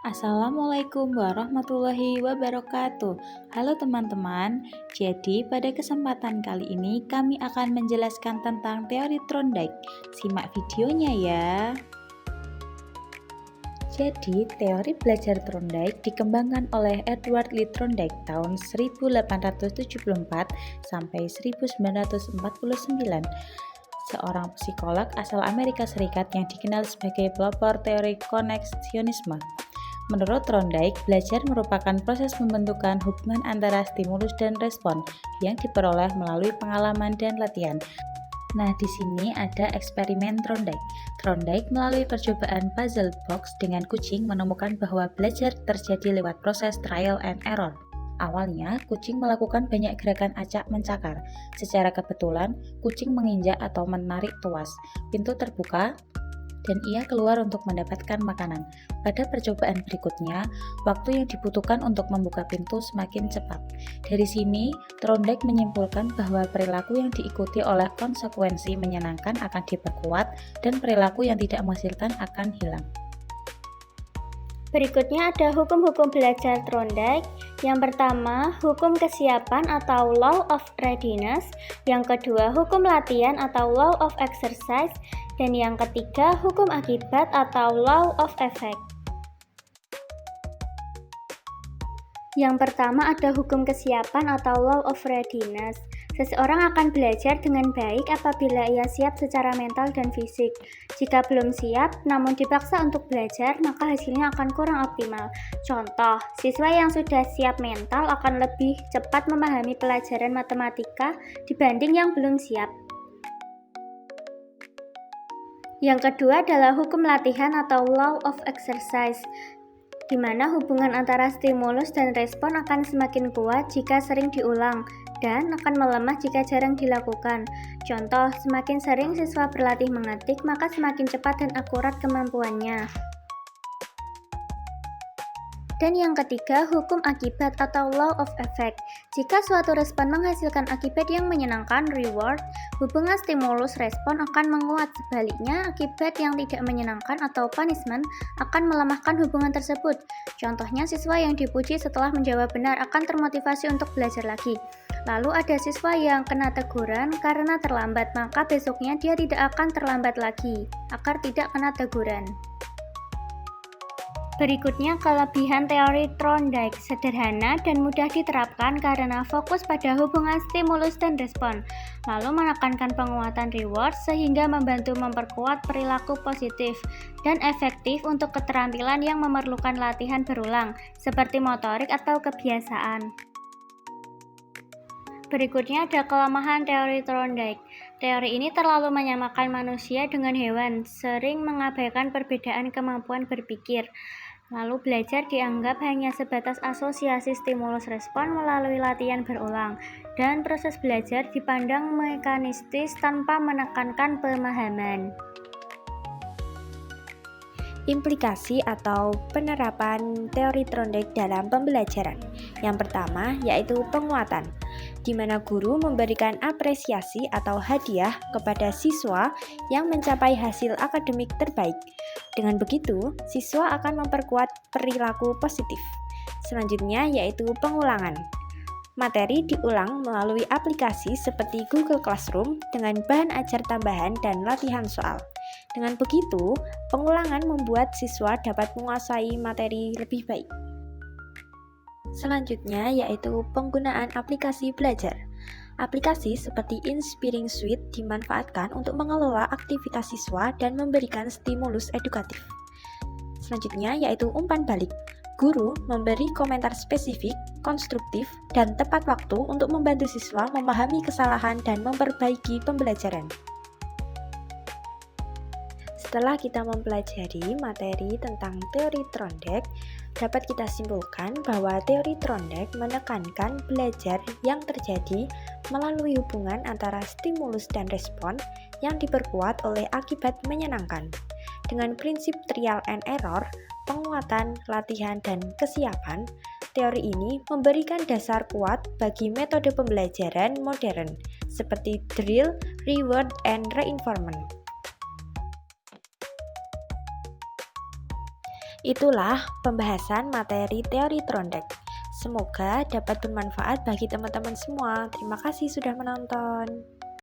Assalamualaikum warahmatullahi wabarakatuh. Halo teman-teman, jadi pada kesempatan kali ini kami akan menjelaskan tentang teori Thorndike. Simak videonya ya. Jadi, teori belajar Thorndike dikembangkan oleh Edward Lee Thorndike tahun 1874 sampai 1949. Seorang psikolog asal Amerika Serikat yang dikenal sebagai pelopor teori koneksionisme. Menurut Thorndike, belajar merupakan proses pembentukan hubungan antara stimulus dan respon yang diperoleh melalui pengalaman dan latihan. Nah, di sini ada eksperimen Thorndike. Thorndike melalui percobaan puzzle box dengan kucing menemukan bahwa belajar terjadi lewat proses trial and error. Awalnya, kucing melakukan banyak gerakan acak mencakar. Secara kebetulan, kucing menginjak atau menarik tuas. Pintu terbuka, dan ia keluar untuk mendapatkan makanan. Pada percobaan berikutnya, waktu yang dibutuhkan untuk membuka pintu semakin cepat. Dari sini, Thorndike menyimpulkan bahwa perilaku yang diikuti oleh konsekuensi menyenangkan akan diperkuat dan perilaku yang tidak menghasilkan akan hilang. Berikutnya ada hukum-hukum belajar Thorndike. Yang pertama, hukum kesiapan atau law of readiness. Yang kedua, hukum latihan atau law of exercise. Dan yang ketiga, hukum akibat atau law of effect. Yang pertama ada hukum kesiapan atau law of readiness. Seseorang akan belajar dengan baik apabila ia siap secara mental dan fisik. Jika belum siap, namun dipaksa untuk belajar, maka hasilnya akan kurang optimal. Contoh, siswa yang sudah siap mental akan lebih cepat memahami pelajaran matematika dibanding yang belum siap. Yang kedua adalah hukum latihan atau law of exercise, di mana hubungan antara stimulus dan respon akan semakin kuat jika sering diulang dan akan melemah jika jarang dilakukan. Contoh, semakin sering siswa berlatih mengetik, maka semakin cepat dan akurat kemampuannya. Dan yang ketiga, hukum akibat atau law of effect. Jika suatu respon menghasilkan akibat yang menyenangkan, reward, hubungan stimulus respon akan menguat. Sebaliknya, akibat yang tidak menyenangkan atau punishment akan melemahkan hubungan tersebut. Contohnya, siswa yang dipuji setelah menjawab benar akan termotivasi untuk belajar lagi. Lalu ada siswa yang kena teguran karena terlambat, maka besoknya dia tidak akan terlambat lagi agar tidak kena teguran. Berikutnya kelebihan teori Thorndike, sederhana dan mudah diterapkan karena fokus pada hubungan stimulus dan respon, lalu menekankan penguatan reward sehingga membantu memperkuat perilaku positif dan efektif untuk keterampilan yang memerlukan latihan berulang, seperti motorik atau kebiasaan. Berikutnya ada kelemahan teori Thorndike. Teori ini terlalu menyamakan manusia dengan hewan, sering mengabaikan perbedaan kemampuan berpikir. Lalu belajar dianggap hanya sebatas asosiasi stimulus respon melalui latihan berulang, dan proses belajar dipandang mekanistis tanpa menekankan pemahaman. Implikasi atau penerapan teori Thorndike dalam pembelajaran. Yang pertama yaitu penguatan, di mana guru memberikan apresiasi atau hadiah kepada siswa yang mencapai hasil akademik terbaik. Dengan begitu, siswa akan memperkuat perilaku positif. Selanjutnya yaitu pengulangan. Materi diulang melalui aplikasi seperti Google Classroom dengan bahan ajar tambahan dan latihan soal. Dengan begitu, pengulangan membuat siswa dapat menguasai materi lebih baik. Selanjutnya yaitu penggunaan aplikasi belajar. Aplikasi seperti Inspiring Suite dimanfaatkan untuk mengelola aktivitas siswa dan memberikan stimulus edukatif. Selanjutnya yaitu umpan balik. Guru memberi komentar spesifik, konstruktif, dan tepat waktu untuk membantu siswa memahami kesalahan dan memperbaiki pembelajaran. Setelah kita mempelajari materi tentang teori Thorndike, dapat kita simpulkan bahwa teori Thorndike menekankan belajar yang terjadi melalui hubungan antara stimulus dan respon yang diperkuat oleh akibat menyenangkan. Dengan prinsip trial and error, penguatan, latihan, dan kesiapan, teori ini memberikan dasar kuat bagi metode pembelajaran modern seperti drill, reward, and reinforcement. Itulah pembahasan materi teori Trondheim. Semoga dapat bermanfaat bagi teman-teman semua. Terima kasih sudah menonton.